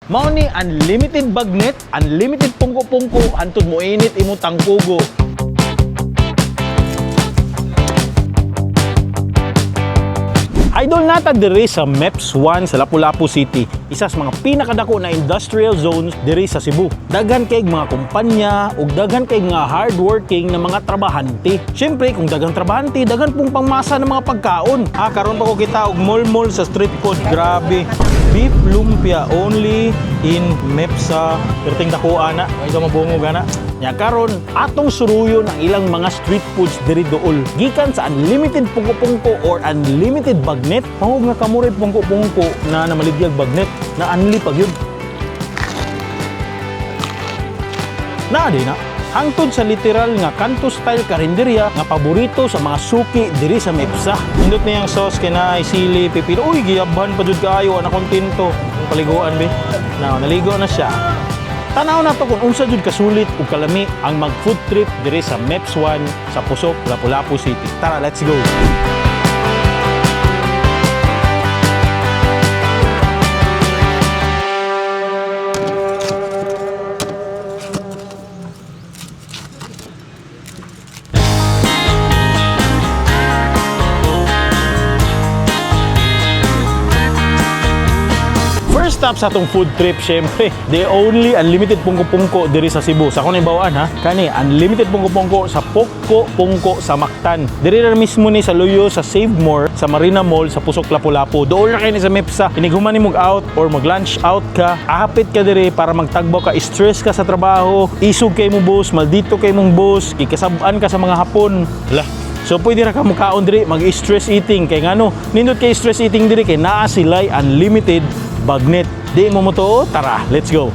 Mao ni unlimited bagnet, unlimited pungko-pungko, hantod mo init imo tangkugo. Idol nata diri sa MEPS 1 sa Lapu-Lapu City, isa sa mga pinakadako na industrial zones diri sa Cebu. Daghan kay mga kumpanya ug daghan kay mga hardworking na mga trabahante. Syempre kung daghang trabahante, daghan pong pangmasa ng mga pagkaon. Karon pa ko kita og mall sa street food, grabe. Beef lumpia only in MEPS sa perting dakuan na. Ito mabungog ana. Nya karon atong suruyon ang ilang mga street foods diri dool. Gikan sa unlimited pungko-pungko or unlimited bagnet, mahog nga kamuray pungko-pungko na namaligyag bagnet na unli pag yun. Di na. Hangtod sa literal nga kanto style karinderya nga paborito sa mga suki diri sa MEPSA. Nindot niyang sauce kay naay sili, pipino. Uy, giyabhan pa jud kaayo ana kontento. Paliguan be. Naligo na siya. Tanaw na to kung unsa jud kasulit ug kalami ang mag-food trip diri sa MEPS 1 sa Pusok, Lapu-Lapu City. Tara, let's go! Stop sa atong food trip, syempre. The only unlimited pungko-pungko diri sa Cebu. Sa kunay bawaan ha. Kani unlimited pungko-pungko sa Pungko sa Mactan. Diri na mismo ni sa Luyo sa Save More sa Marina Mall sa Pusok, Lapu-Lapu. Dool na kayo ni sa MEPSA. Inighuman ni mog out or mag-lunch out ka. Ahapit ka diri para magtagbaw ka, stress ka sa trabaho, isog kay mo boss, maldito kay mong boss, kikasab-an ka sa mga hapon. So pwede ra ka mukaon diri mag-stress eating kay ngano nindot kay stress eating diri kay naa sila'y unlimited bagnet. Di mo to, tara, let's go.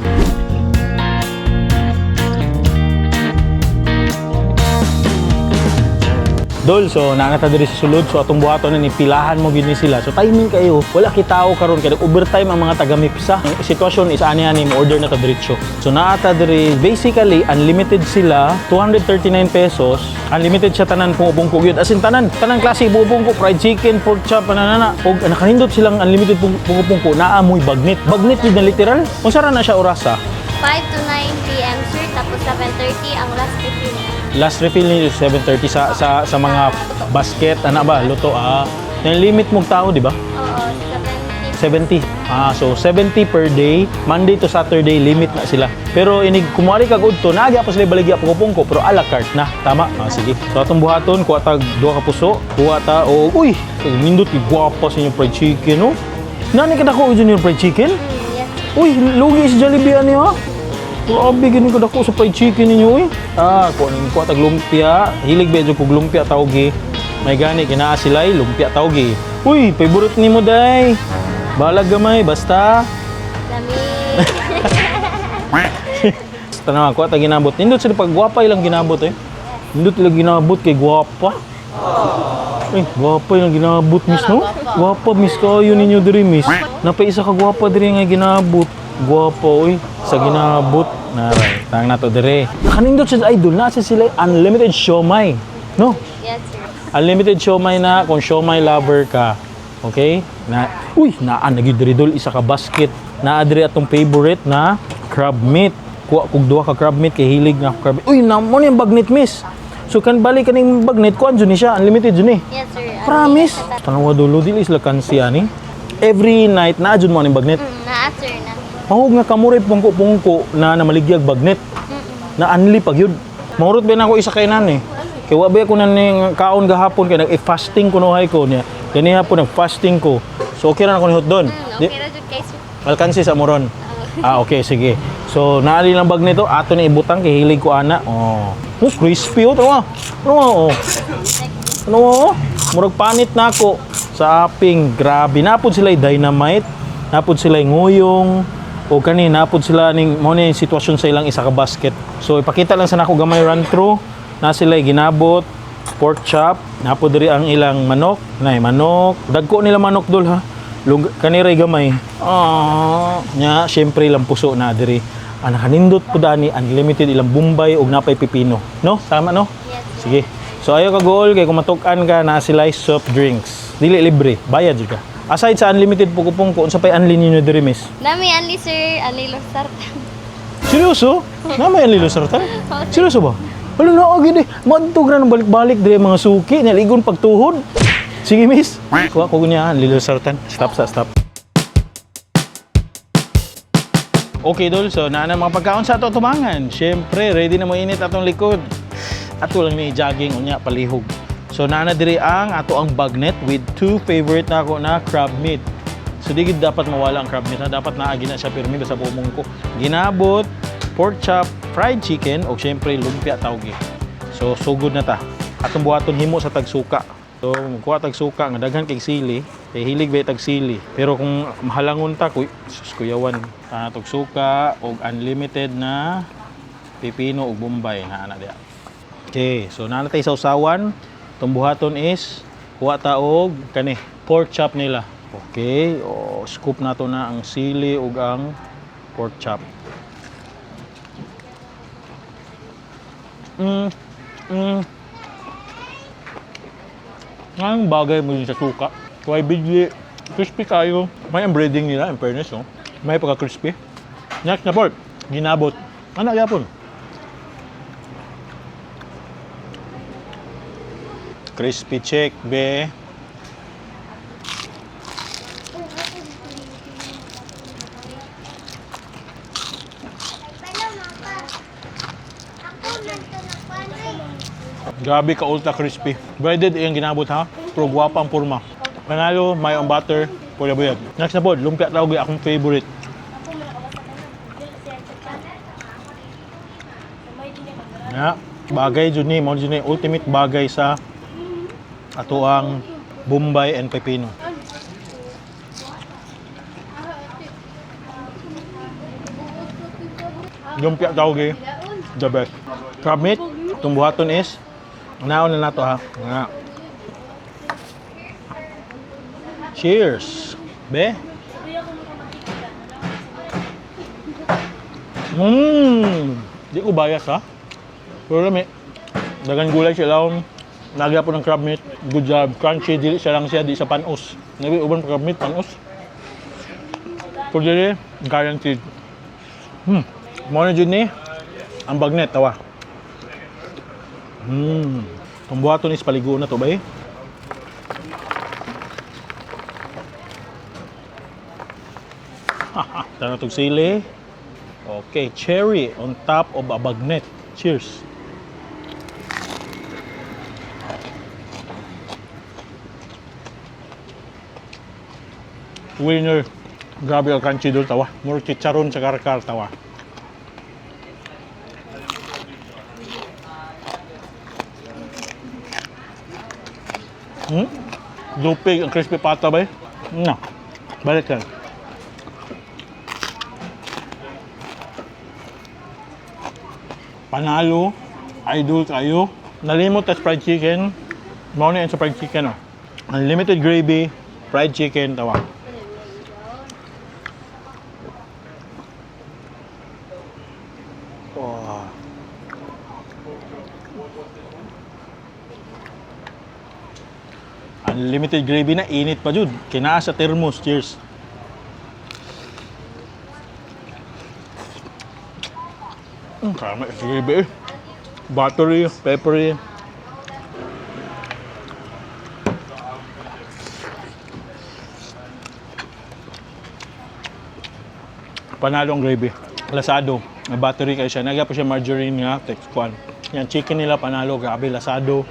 Dol, so naanata diri sa sulod, so atong buhaton na ni pilahan mo gini sila. So timing kayo, wala kitao karon kay overtime ang mga taga MEPSA. Ang sitwasyon is ani mo order na ta diretso. So naata diri basically unlimited sila, 239 pesos. Unlimited siya tanan pungko gyud. As in tanan klase bubungko, fried chicken, pork chop, pananana. Og nakanindot silang unlimited pungko naamoy bagnet. Bagnet yun na literal. Unsa ra na siya orasa? 5 to 9 p.m. sir, tapos 7:30 ang last refill. Last refill ni 7:30 sa mga basket ana ba luto yung limit mong tao di ba? Oo, 70. 70. So 70 per day, Monday to Saturday limit na sila. Pero inig kumari kag udto naagi pa sila baligya pungko pero a la carte na. Tama. Sige. So atong buhaton kuha tag duha ka puso, kuha ta uy, nindot gi guwapo sa inyong fried chicken no. Nani kadako yun yung fried chicken? Yes. Uy, lugi si Jollibee ani ha. Grabe gini ko dako sa fried chicken ninyo eh. Kuha tag lumpia, hilig medyo kog lumpia tawgi. May gani kinaa sila'y lumpia tawgi. Uy, favorite nimo day. Balag gamay basta. Lami. Tanaw ko ta ginabot. Nindot sila pag gwapa ilang ginabot eh. Nindot ilang ginabot kay gwapa. Gwapa ilang ginabot miss no? Gwapa miss kayo ninyo diri miss. Napay isa ka gwapa diri nga ginabot. Guwapo oy sa ginabot naray tang nato dire nakanindot sa idol na sila unlimited siomai no Yes, sir. unlimited siomai na kung siomai lover ka okay na naan na gyud diri dol isa ka basket naa diri atong favorite na crab meat kuha kog duha ka crab meat kay hilig na crab meat. Na mo ni bagnet miss so kan balik kaning bagnet kuan jud ni siya unlimited jud ni Yes, sir. promise tanawa dulo dili sila kansi ani every night naa jud mo ni bagnet Naa, sir, na. mahog nga kamuray pungko-pungko na namaligyag bagnet na anli pag yun. Mahurot ba na ako isa kay nan eh. Kaya wabi ako na ning kaon gahapon kaya nag-fasting ko nuhay ko niya. Kani hapon nag-fasting ko. So okay ra na ko nihot doon. Okay ra jud kay sir. Alkansi sa moron. Okay, sige. So naali lang bag nito ato ni ibutang kay hilig ko ana. Crispy tawa. Murag panit na ako sa aping. Grabe napod sila dynamite. Napod sila nguyong. O kani napod sila ning mo ni sitwasyon sa ilang isa ka basket. So ipakita lang sa nako gamay run through na sila ginabot pork chop, napod diri ang ilang manok, manok. Dagko nila manok dol ha. Kaniray gamay. Nya syempre ilang puso na diri. Nakanindot po dani unlimited ilang bumbay ug napay pipino. No? Tama no? Yes. Sige. So ayo ka goal kay kung matuk-an ka na sila soft drinks. Dili libre, bayad jud ka. Aside sa unlimited pugupong ko, unsa pay unli ninyo diri miss? Nami anli sir, anli losartan. Seryoso? Namay ang lilo sartan? Seryoso ba? Wala na ako gini. Madtog na ng balik-balik diri mga suki, naligon pagtuhod. Sige miss. Kuha ko niya ang lilo sartan. Stop. Okay dol, so naana mga pagkaon sa ato tumangan. Syempre, ready na mo init atong likod. Ato lang ni jogging unya palihog. So naana diri ang ato ang bagnet with two favorite na ako na crab meat. So di gid dapat mawala ang crab meat, ha? Dapat naagi na siya pirmi basta bumong ko. Ginabot, pork chop, fried chicken o syempre lumpia tawgi. So sugod na ta. Atong buhaton himo sa tagsuka. So magkuha tagsuka nga daghan kay sili, kay hilig ba tag sili. Pero kung mahalangon ta sus kuyawan tagsuka og unlimited na pipino ug bombay na ana dia. Okay, so naa na tay sausawan. Itong buhaton is kuha ta og kani pork chop nila. Okay, scoop na to na ang sili ug ang pork chop. Ang bagay mo din sa suka. Kaya bigli, crispy kayo. May breading nila, in fairness, no? May pagka-crispy. Next na pork, ginabot. Ano yapon? Crispy check, be. Grabe ka ultra crispy. Breaded yung ginabot ha. Pero guwapa ang purma. Panalo, may ang butter, pula-buyag. Next na po, lumpia tawag akong favorite. Ya, bagay jud ni, mo jud ni ultimate bagay sa ato ang bombay and pepino. Lumpia tawag the best. Crab meat, itong buhaton is naon na nato ha. Nga. Cheers. Be. Di ko bias ha. Pero lami. Dagan gulay siya lang. Nagya po ng crab meat. Good job. Crunchy. Dili siya lang siya. Di sa panos. Nabi uban crab meat. Panos. Pero dili. Guaranteed. Muna dyan ni. Ang bagnet. Tawa. Ang buhaton is paligo na to ba eh? Tara itong sili. Okay, cherry on top of a bagnet. Cheers! Winner. Grabe ang crunchy doon, tawa. More chicharon sa karkar, tawa. Lupig ang crispy pata ba eh? No. Balik yan. Panalo. Idol kayo. Nalimot at fried chicken. Mauna yan sa fried chicken. Oh. Unlimited gravy. Fried chicken. Tawa. Oh. Unlimited gravy na, init pa jud. Kinaa sa thermos. Cheers. Karama sa gravy eh. Buttery, peppery. Panalo ang gravy. Lasado. May buttery kayo siya. Nagya po siya margarine nga. Text 1. Yan, chicken nila panalo. Grabe, lasado.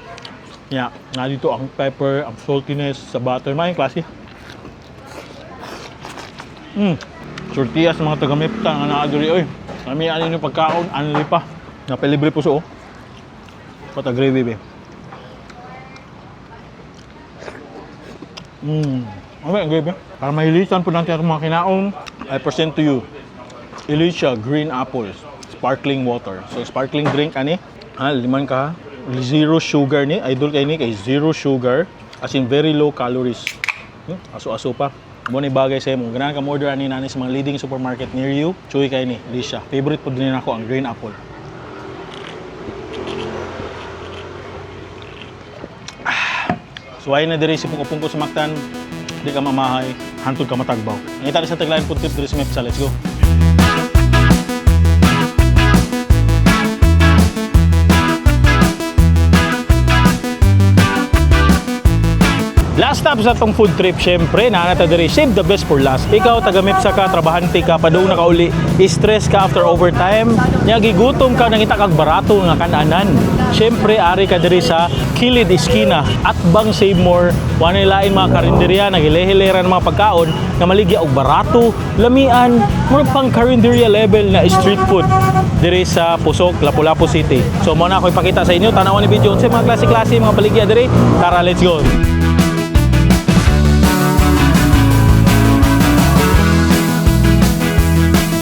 Yeah, na dito ang pepper, ang saltiness sa butter. May klase. Tortillas mga taga-mipta nga naaduri oy. Kami ano yung pagkaon, anli pa. Napilibre po so. Pata gravy be. Ano ang gravy? Para mahilisan po natin ang mga kinaon, I present to you Alicia Green Apples Sparkling Water. So sparkling drink ani, liman ka. Zero sugar ni, idol kay ni kay zero sugar, as in very low calories. Aso-aso pa. Mo ni bagay sa imo. Ganahan ka mo order ani nani sa mga leading supermarket near you. Chuy kay ni, Alicia. Favorite po din ako ang green apple. So ay na diri si pungko sa Mactan. di ka mamahay, hantod ka matagbaw. Ngita rin sa taglayan food trip diri sa Mepsa. Let's go. Last stop sa tong food trip, syempre, nanata diri, save the best for last. Ikaw, taga-Mepsa ka, trabahante ka, padoon na ka uli, stress ka after overtime, nya gigutom ka, nangita kag barato nga kananan. Syempre, ari ka diri sa Kilid Iskina, at bang save more, wanilain mga karinderya, nagilehilera ng mga pagkaon, na maligya og barato, lamian, more pang karinderya level na street food diri sa Pusok, Lapu-Lapu City. So, muna ako ipakita sa inyo, tanawan ni video, sa mga klase-klase, mga baligya diri. Tara, let's go.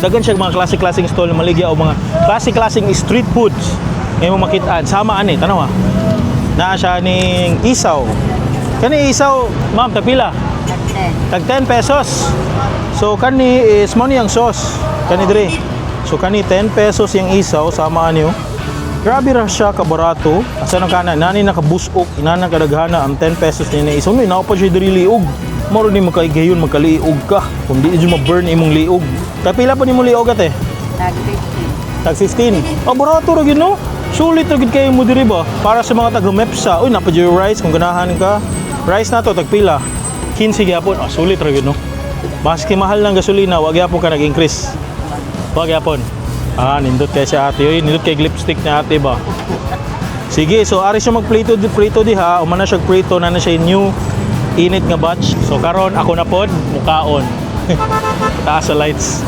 Dagan siya mga klase-klaseng stall na maligya o mga klase-klaseng street foods. Ngayon mo makitaan. Sama ani, tanaw naa siya ning isaw. Kani isaw, ma'am, tagpila? Tag 10 pesos. So kani is money ang sauce. Kani dire. So kani 10 pesos yung isaw, sama niyo. Grabe ra siya kabarato. Asa nang kana nani nakabusok, inana kadaghana ang 10 pesos ni isaw. No, inaw pa siya diri liog. Moro ni makaigayon magkaliog ka. Kung di mo ma-burn imong liog. Kapila pa nimo liog ate? Tag 15. Tag 15. Oh, barato ra gyud no. Sulit ra gyud kayo mo diri ba? Para sa mga taga-Mepsa. Uy, napa yung rice kung ganahan ka. Rice na to tagpila. 15 gyapon. Oh, sulit ra gyud no. Maski mahal ng gasolina, wag gyapon ka nag-increase. Wag gyapon. Ah, nindot kay si ate. Uy, nindot kay lipstick na ate ba? Sige, so ari siya magprito diha. Umana siya prito na siya new init nga batch. So karon ako na pod mukaon. Taas sa lights.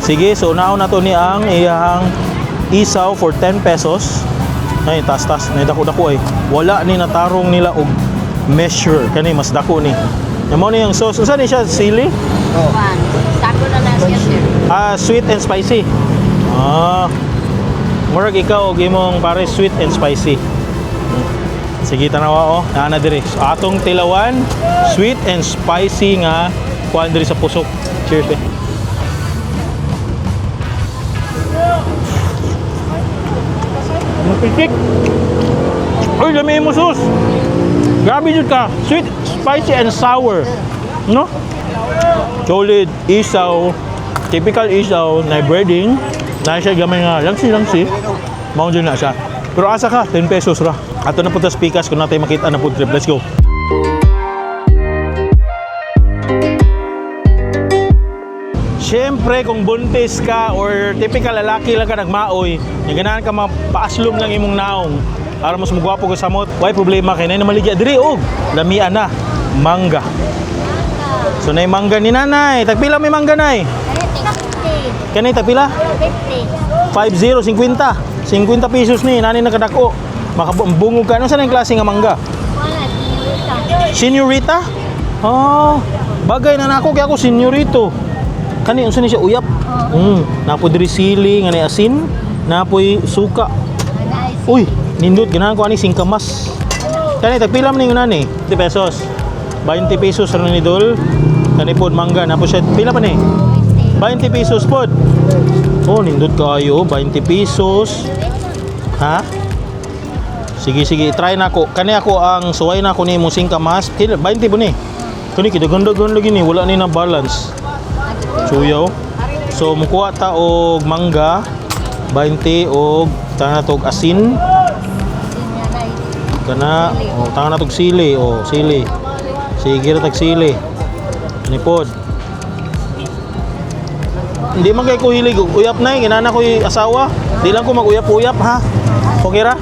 Sige, so unaon na to ni ang iyang isaw for 10 pesos. Ay, taas. Nay dako-dako ay. Wala ni natarong nila og measure kani mas dako ni. Namo ni ang sauce. Unsa ni siya? Sili? One. Sako na lang siya, sir. Ah, sweet and spicy. Ah. Murag ikaw og imong pare sweet and spicy. Sige, tanawa na diri. So, atong tilawan, sweet and spicy nga kuan diri sa Pusok. Cheers, be. Mapitik. Uy, lami mo sus. Grabe jud ka. Sweet, spicy and sour. No? Solid isaw. Typical isaw na breading. Na siya gamay nga langsi. Mao jud na siya. Pero asa ka, 10 pesos ra. Ato na punta sa Pikas kung natin makita na food trip. Let's go. Siyempre, kung buntis ka or typical lalaki lang ka nagmaoy, yung ganahan ka mapaaslom lang imong naong para mas magwapo ka samot, why problema kay na maligya diri og lamian na mangga. So nay mangga ni nanay, tagpila may mangga nay? Kanay tagpila? 50. 50, 50 pesos ni nanay nakadako. Makabungog ka. Ano saan yung klase nga mangga? Wala, sinurita. Senyorita? Oh, bagay na nako kaya ako senyorito. Kani unsa ni siya uyap? Napo diri sili nga ni asin, napoy suka. Uy, nindot ganahan ko ani singkamas. Kani tagpila man ning nani? 20 pesos. 20 pesos ra ni dol. Kani pod mangga napo siya pila pa ni? 20 pesos pod. Oh, nindot kayo, 20 pesos. Ha? Sige, try na ako. Kani ako ang suway na ako ni mong singkamas. 20 po ni. Kani kita ganda-ganda gini, wala ni na balance. Suyaw. So mukuha ta og mangga 20 og tanga tog asin. Kana o tanga na tog sili o sili. Sige ra tag sili. Ni pod. Hindi man kay ko hilig og uyap nay, ginana ko asawa. Di lang ko mag-uyap-uyap ha. Okay ra?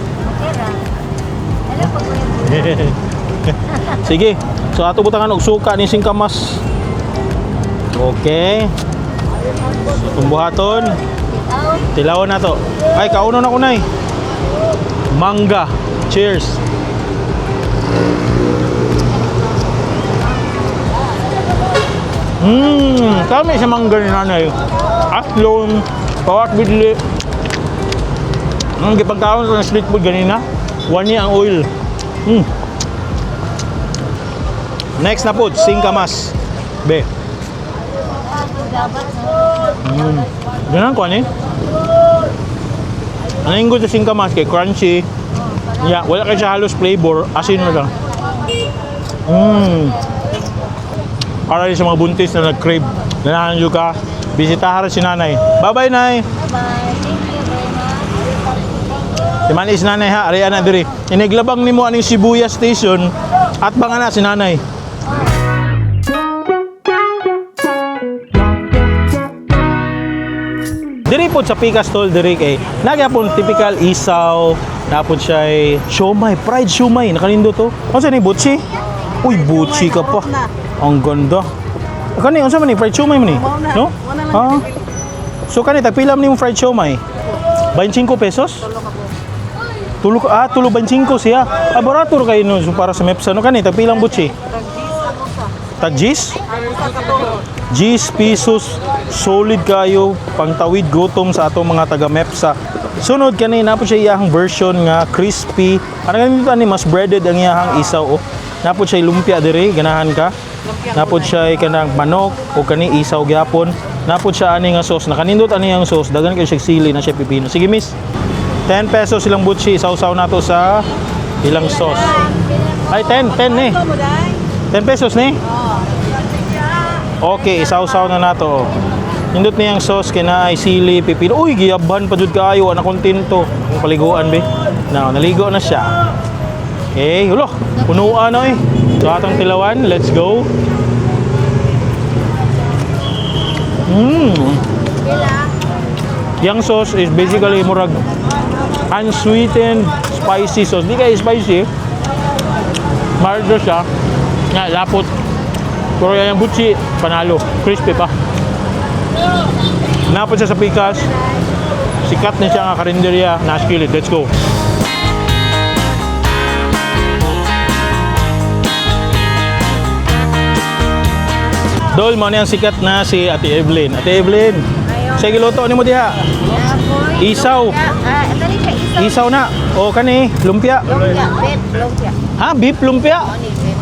Sige. So ato butangan og suka ni singkamas. Okay. So tumbuhaton. Tilawon na to. Ay kauno na ko nay. Mangga. Cheers. Kami sa mangga ni nanay. Atlon, pawat bidli. Ang gipagkaon sa street food ganina. Wani ang oil. Next na po, singkamas. Be. Ganun ko ani. Ano yung good sa singkamas kay crunchy. Yeah, wala kay siya halos flavor, asin na lang. Para rin sa mga buntis na nag-crave. Ganahan nyo ka. Bisitahan rin si nanay. Bye-bye, nay. Bye-bye. Thank you very much. Si Manis nanay ha. Ariyan na diri. Iniglabang ni mo aning Shibuya Station. At banga na si nanay. Diri po sa Pika Stall diri kay nagyapon typical isaw, napon siya ay siomay, fried siomay, nakalindo to. Unsa ni butchi? Uy, butchi ka pa. Ang ganda. Kani unsa man ni fried siomay man ni? No? Ah. So kani tagpilam nimo fried siomay? 25 pesos? Tulo 25 siya. Ah, barato kayo no so para sa Mepsa no kani tagpilang butchi? Tag G's? G's pesos solid kayo pangtawid gutom sa atong mga taga Mepsa. Sunod kanina po siya iyahang version nga crispy. Ano ganito ani mas breaded ang iyahang isaw oh. Napod siya lumpia diri ganahan ka. Napod siya kanang manok o kani isaw gyapon. Napod siya ani nga sauce. Nakanindot ani ang sauce. Dagan kayo siya sili na siya pipino. Sige miss. 10 pesos silang butchi. Isaw-saw nato sa ilang sauce. Ay 10 eh. 10 pesos ni? Okay, isaw-saw na nato. Nindot niyang sauce kina ay sili, pipino. Uy, giyaban pa jud kaayo ana kontento. Ang paliguan be. Now, naligo na siya. Okay, hulo. Punuan na eh. So atong tilawan, let's go. Yang sauce is basically murag unsweetened spicy sauce. Di kaya spicy. Mardo siya. Nga, lapot. Pero yung butchi, panalo. Crispy pa. Napod siya sa Pikas. Sikat na siya nga karinderya. Naskilid. Let's go. Dol, mo na yung sikat na si Ate Evelyn. Ate Evelyn, sige luto ni mo diha. Isaw. Dali siya isa. Isaw na. O kani, lumpia. Lumpia. Ha, beef lumpia?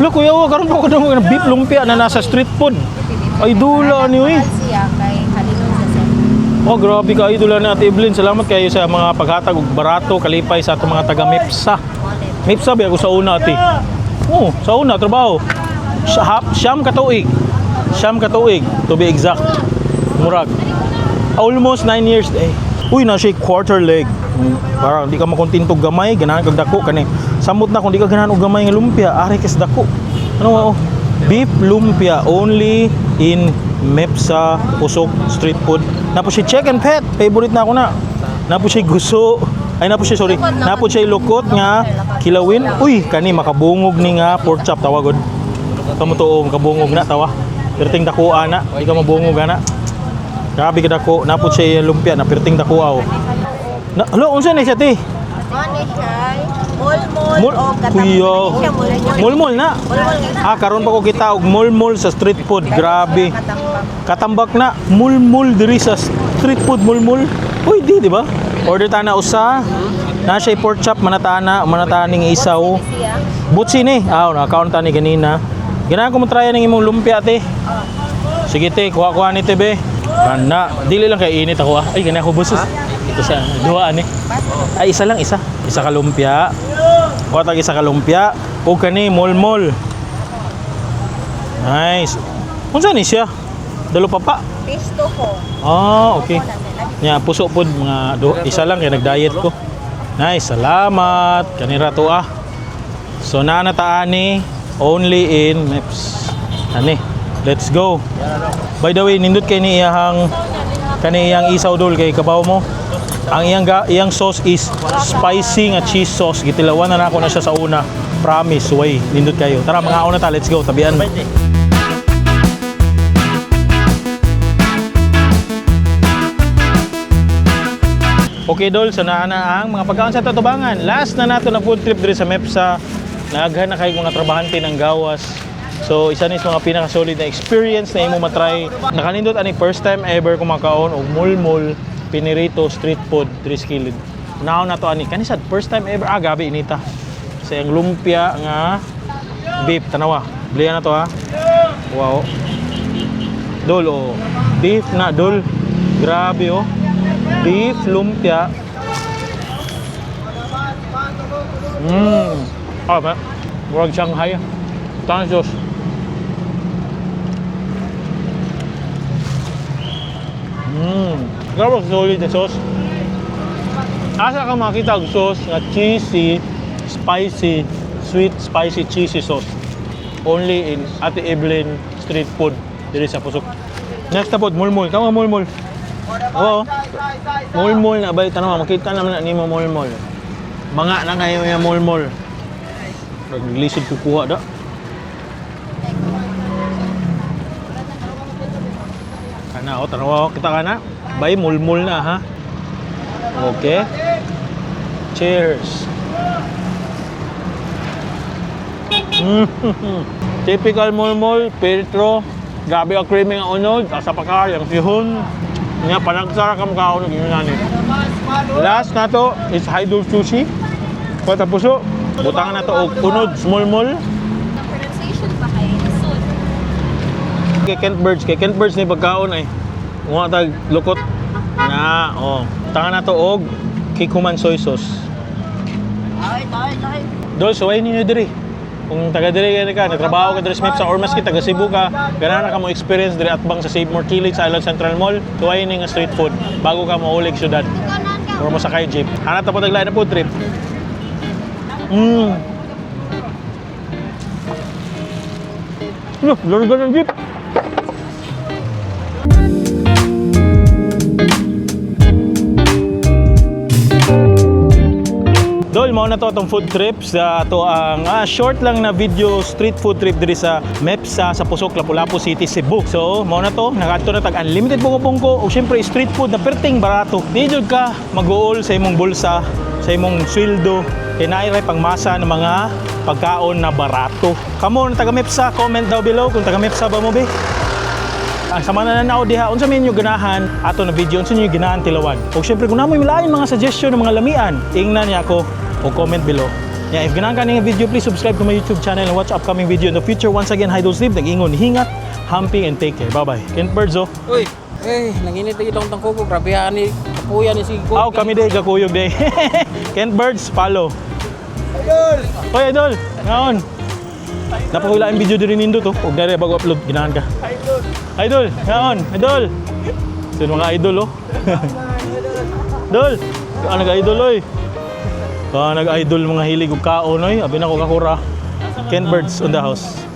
Lo kuya, karon pa ko ng beef lumpia na nasa street food. Ay dula ni uy. Siya kay halinon sa sen. Oh, grabe ka idol na Ate Evelyn. Salamat kayo sa mga paghatag og barato kalipay sa atong mga taga Mepsa. Mepsa ba ako sa una ate? Oh, sa una trabaho. Siyam ka tuig. Siyam ka tuig to be exact. Murag. Almost 9 years eh. Uy, na siya quarter leg. Parang di ka makontento gamay, ganahan kag dako kani. Samot na kung di ka ganahan og gamay nga lumpia, ari kes dako. Ano oh? Beef lumpia only in Mepsa Pusok Street Food. Napo si Chicken Pet, favorite na ako na. Napo si guso. Ay napo si sorry. Napo si lukot nga kilawin. Uy, kani makabungog ni nga pork chop tawagod. Kamo to makabungog na tawa. Perting dako ana, di ka mabungog ana. Grabe ka dako, napod siya lumpia na perting dako aw. Na, alo, unsa ni siya ti? Ano siya? Mulmul Mul, o kuya. katambak. Mulmul na. Ah, karon pa ko kita og mulmul sa street food. Grabe. Katambak na mulmul diri sa street food mulmul. Uy, di ba? Order ta na usa. Na siya pork chop manataning isaw. Butsi ni. Ah, na-account ta ni kanina. Ganahan ko mo try ning imong lumpia te. Sige te, kuha ni te be. Kana, dili lang kay init ako ah. Ay, ganahan ko busos. Ito sa duha ani. Ay, isa lang isa. Isa ka lumpia. O tag isa ka lumpia. O kani mulmul. Nice. Unsa ni siya? Dalo pa pa. Pisto ko. Ah, okay. Nya puso pod mga isa lang kay nag-diet ko. Nice, salamat. Kanira to ah. So nanataani only in Meps. Ani, let's go. By the way, nindot kay ni iyang kaniyang isaw dol kay kabaw mo. Ang iyang sauce is spicy nga cheese sauce. Gitilawan na ako na siya sa una. Promise, way. Nindot kayo. Tara, mga una ta, let's go. Tabian. Okay dol, so na ang mga pagkaon sa Tatubangan. Last na nato na food trip diri sa Mepsa. Naghan na kay mga trabahante ng gawas. So isa ni sa mga pinaka-solid na experience na imo matry. Nakanindot ani first time ever kumakaon og mulmul pinirito street food diri sa kilid. Now na to ani kanisad first time ever gabi inita. Sa ang lumpia nga beef tanawa. Bliya na to ha. Wow. Dol oh. Beef na dol. Grabe oh. Beef lumpia. Ah, ba? Murag Shanghai. Tansos. Grabe solid na sauce. Asa ka makita ang sauce na cheesy, spicy, sweet, spicy, cheesy sauce. Only in Ate Evelyn Street Food diri sa Pusok. Next na po, mulmul. Kama mulmul. Oo. Mulmul na bay tanong makita naman na nimo mulmul. Mga na ngayon yung mulmul. Naglisod kukuha da. Kana o tanaw kita kana. Bay mulmul na ha. Okay. Cheers. Typical mulmul, Petro. Grabe ang creamy nga unod, asa pa ka, yung sihon. Nga, panagsara ka mukha unod, yun nani. Last na to is Haidul Sushi. Kota puso, butangan na to og unod, mulmul. Pronunciation pa kayo. Isod. Kay Kent Birds ni pagkaon ay. Mga tag lukot. Na, oh. Butangan na to og Kikuman soy sauce. Dol, suway ninyo diri. Kung taga diri ka, natrabaho ka diri sa Mepsa or maski taga Cebu ka, ganahan ka mo experience diri atbang sa Save More Kilig sa Island Central Mall, tuway ni nga street food bago ka maulig syudad or mo sakay jeep. Hanap ta po taglain na food trip. Look, larga ng jeep. Dol, mo na to itong food trip sa to ang short lang na video street food trip diri sa Mepsa sa Pusok, Lapu-Lapu City, Cebu. So, mo na to, nakadto na tag unlimited bungko-bungko o syempre street food na perting barato. Di jud ka mag-uol sa imong bulsa, sa imong sweldo, kay naay pangmasa ng mga pagkaon na barato. Kamo na taga Mepsa, comment down below kung taga Mepsa ba mo be. Ang sama na nanaw diha, unsa man inyo ganahan ato na video, unsa inyo ganahan tilawan. O syempre kung namoy lain mga suggestion ng mga lamian, ingnan niya ako o comment below. Yeah, if ganahan ka ng video, please subscribe to my YouTube channel and watch upcoming video in the future. Once again, Idol Sleep, nag-ingon, hingat, hamping, and take care. Bye-bye. Kent Birds, oh. Uy, nanginit na itong tangkuko. Grabe ni kapuya ni si Aw, kami day, kakuyog day. Kent Birds, follow. Idol! Oy, Idol! Ngaon. Napakula ang video din nindo to. Huwag na rin bago upload, ganahan ka. Idol! Ngaon! Idol! Sino mga idol, oh? Idol! Ano nag-idol, oy? Nag-idol mga hilig og kaon, oy. Abi na ko kakura. Kent Birds on the house.